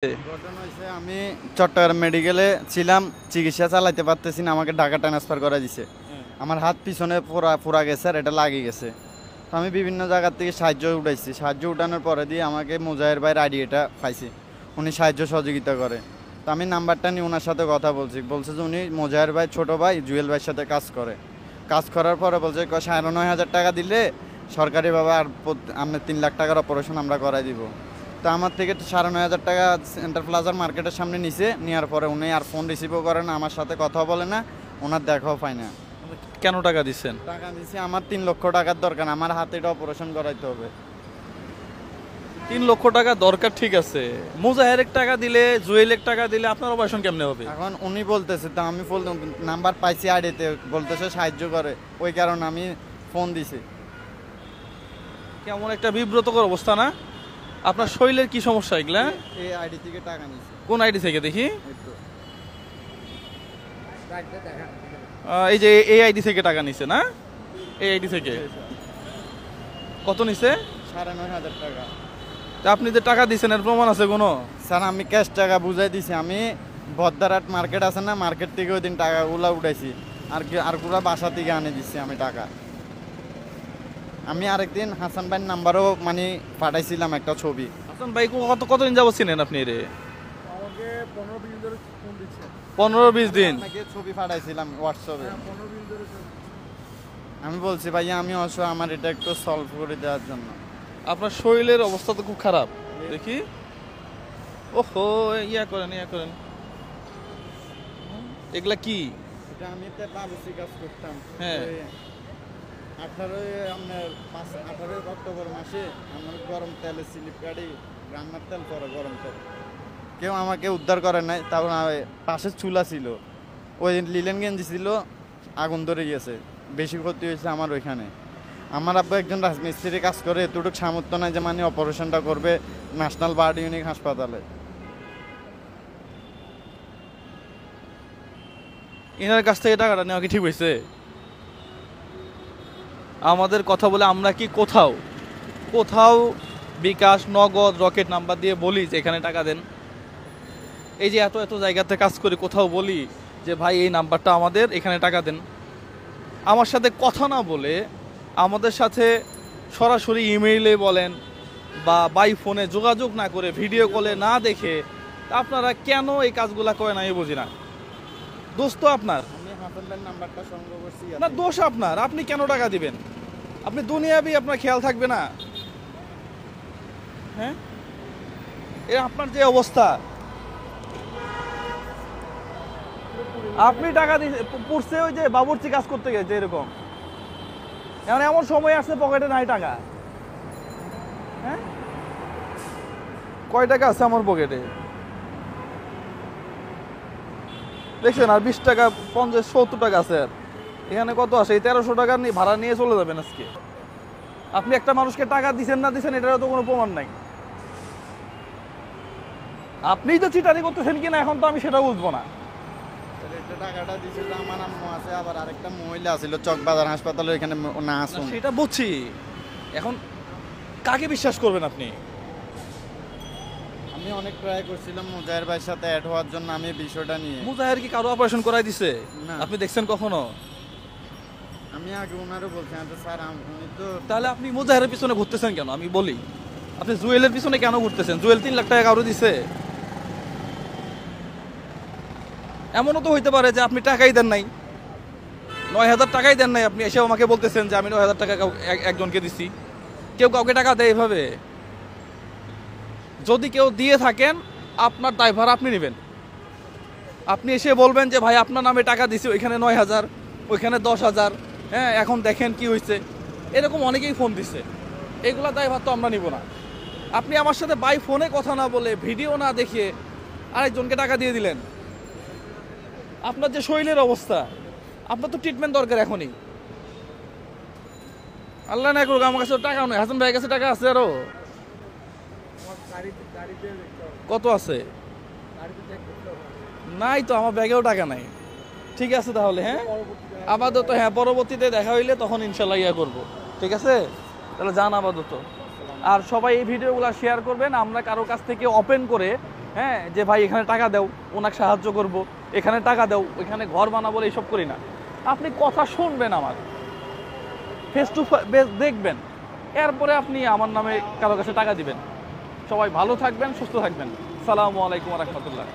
ঘটনা হয়েছে আমি চট্টগ্রাম মেডিকেলে ছিলাম, চিকিৎসা চালাইতে পারতেছি না, আমাকে ঢাকা ট্রান্সফার করে দিছে। আমার হাত পিছনে পুরা গেছে আর এটা লাগিয়ে গেছে। তো আমি বিভিন্ন জায়গার থেকে সাহায্য উঠাইছি, সাহায্য উঠানোর পরে দিয়ে আমাকে মুজাহের ভাইয়ের আইডিয়াটা পাইছি, উনি সাহায্য সহযোগিতা করে। তো আমি নাম্বারটা নিয়ে ওনার সাথে কথা বলছে যে উনি মুজাহের ভাই ছোটো ভাই জুয়েল ভাইয়ের সাথে কাজ করার পরে বলছে 9,500 টাকা দিলে সরকারিভাবে আর আপনার 3 লাখ টাকার অপারেশন আমরা করাই দিব। তো আমার থেকে 9,500 টাকা সেন্টার প্লাজার মার্কেটের সামনে নিছে, নেওয়ার পরে উনি আর ফোন রিসিভও করে না, আমার সাথে কথাও বলে না, ওনার দেখাও পায় না। কেন টাকা দিচ্ছেন? টাকা দিছি আমার 3 লক্ষ টাকার দরকার, আমার হাতে এটা অপারেশন করাইতে হবে। 3 লক্ষ টাকা দরকার, ঠিক আছে। মুজাহের টাকা দিলে, জুয়েল টাকা দিলে আপনার অপারেশন কেমনে হবে? এখন উনি বলতেছে, তো আমি নাম্বার পাইছি আইডিতে, বলতেছে সাহায্য করে, ওই কারণে আমি ফোন দিছি। কেমন একটা বিব্রতকর অবস্থা না? আপনার শরীরের কি সমস্যা এগুলা? এই আইডি থেকে টাকা নিছি। কোন আইডি থেকে দেখি? একটু এই যে এই আইডি থেকে টাকা নিছে না? এই আইডি থেকে কত নিছে? 9,500 টাকা। তা আপনি যে টাকা দিচ্ছেন এর প্রমাণ আছে কোনো? স্যার আমি ক্যাশ টাকা বুঝাই দিছি, আমি বদ্দারহাট মার্কেট আছে না, মার্কেট থেকে ওই দিন টাকাগুলো উঠাইছি, আর পুরো বাসা থেকে আনে দিচ্ছি আমি টাকা। আমি আরেকদিন হাসান ভাইয়ের নাম্বারও মানে পাঠাইছিলাম একটা ছবি। হাসান ভাই কতদিন যাবো চিনেন আপনি? রে আমাকে 15-20 ধরে ফোন দিচ্ছে। 15-20 দিন আপনাকে ছবি পাঠাইছিলাম হোয়াটসঅ্যাপে। 15-20 ধরে আমি বলছি ভাইয়া আমি অসহায়, আমার এটা একটু সলভ করে দেওয়ার জন্য। আপনার শরীরের অবস্থা তো খুব খারাপ দেখি। ওহো, ইয়া করেন এগুলা কি? এটা আমি তো বাবুসি কাজ করতাম। হ্যাঁ। 18 অক্টোবর মাসে আমার গরম তেলের স্লিপ গাড়ি, রান্নার তেল পরে গরম তেল, কেউ আমাকে উদ্ধার করে নাই। তারপর পাশে চুলা ছিল, ওই লিলেন গেঞ্জি ছিল, আগুন ধরে গিয়েছে, বেশি ক্ষতি হয়েছে আমার ওইখানে। আমার আব্বু একজন রাজমিস্ত্রি কাজ করে, এতটুকু সামর্থ্য নাই যে মানে অপারেশনটা করবে ন্যাশনাল বার্ড ইউনিক হাসপাতালে। এনার কাছ থেকে টাকাটা নেওয়া কি ঠিক হয়েছে? আমাদের কথা বলে আমরা কি কোথাও বিকাশ, নগদ, রকেট নাম্বার দিয়ে বলি যে এখানে টাকা দেন? এই যে এত জায়গাতে কাজ করি, কোথাও বলি যে ভাই এই নাম্বারটা আমাদের, এখানে টাকা দেন? আমার সাথে কথা না বলে, আমাদের সাথে সরাসরি ইমেইলে বলেন বা বাই ফোনে যোগাযোগ না করে, ভিডিও কলে না দেখে আপনারা কেন এই কাজগুলা করেন আমি বুঝি না। দোষ তো আপনার আমি হাসান ভাইয়ের নাম্বারটা সংগ্রহ করছি। না, দোষ আপনার। আপনি কেন টাকা দিবেন? আপনি দুনিয়াবি আপনার খেয়াল থাকবে না? হ্যাঁ, এ আপনার যে অবস্থা, আপনি টাকা পড়ছে ওই যে বাবুর্চি কাজ করতে গেছে এরকম, এমন সময় আসছে পকেটে নাই টাকা। হ্যাঁ, কয় টাকা আছে আমার পকেটে দেখছেন? আর 20 টাকা, 50-70 টাকা আছে। আর এখানে কত আসে? এই 1300 টাকা নিয়ে ভাড়া নিয়ে চলে যাবেন আজকে। আপনি একটা মানুষকে টাকা দিচ্ছেন না দিচ্ছেন এটারও তো কোনো প্রমাণ নাই। আপনিই তো চিটারি করতেছেন কিনা এখন তো আমি সেটা বুঝবো না। টাকাটা দিছিল আমার আম্মু আছে, আবার আরেকটা মহিলা ছিল চকবাজার হাসপাতালে, এখানে না আসুন। সেটা বুঝছি, এখন কাকে বিশ্বাস করবেন আপনি? আমি অনেক ট্রাই করছিলাম মুজাহের ভাইয়ের সাথে অ্যাড হওয়ার জন্য, আমি বিষয়টা নিয়ে। মুজাহের কি কারো অপারেশন করাই দিছে? না। আপনি দেখছেন কখনো? আমি আগে ওনারও বলছিলাম তো স্যার উনি তো। তাহলে আপনি মুজাহের পিছনে ঘুরতেছেন কেন? আমি বলি, আপনি জুয়েলের পিছনে কেন ঘুরতেছেন? জুয়েল 3 লাখ টাকা কারো দিছে? এমনও তো হইতে পারে যে আপনি টাকাই দেন নাই, 9,000 টাকাই দেন নাই, আপনি এসে আমাকে বলতেছেন যে আমি 9,000 টাকা একজনকে দিছি। কেউ কাউকে টাকা দেয় এভাবে? যদি কেউ দিয়ে থাকেন, আপনার দায়ভার আপনি নেবেন। আপনি এসে বলবেন যে ভাই আপনার নামে টাকা দিছি, ওইখানে 9,000, ওইখানে 10,000, হ্যাঁ এখন দেখেন কি হয়েছে। এরকম অনেকেই ফোন দিচ্ছে, এগুলা দায়ভার তো আমরা নিব না। আপনি আমার সাথে বাই ফোনে কথা না বলে, ভিডিও না দেখে আরেকজনকে টাকা দিয়ে দিলেন। আপনার যে শরীরের অবস্থা, আপনার তো ট্রিটমেন্ট দরকার এখনই। আল্লাহ না করুক, আমার কাছে টাকা নেই, হাসান ভাইয়ের কাছে টাকা আছে আরো। গাড়িতে দেখতে হবে। কত আছে? গাড়িতে চেক করতে হবে। নাই তো, আমার ব্যাগেও টাকা নাই। ঠিক আছে তাহলে, হ্যাঁ আপাতত, হ্যাঁ পরবর্তীতে দেখা হইলে তখন ইনশাল্লাহ ইয়া করবো। ঠিক আছে, তাহলে যান আপাতত। আর সবাই এই ভিডিওগুলো শেয়ার করবেন। আমরা কারো কাছ থেকে ওপেন করে হ্যাঁ যে ভাই এখানে টাকা দাও, ওনাকে সাহায্য করব, এখানে টাকা দাও, ওইখানে ঘর বানাবো, এইসব করি না। আপনি কথা শুনবেন, আমার ফেস টু ফেস দেখবেন, এরপরে আপনি আমার নামে কারো কাছে টাকা দিবেন। সবাই ভালো থাকবেন, সুস্থ থাকবেন। সালামু আলাইকুম রহমতুল্লাহ।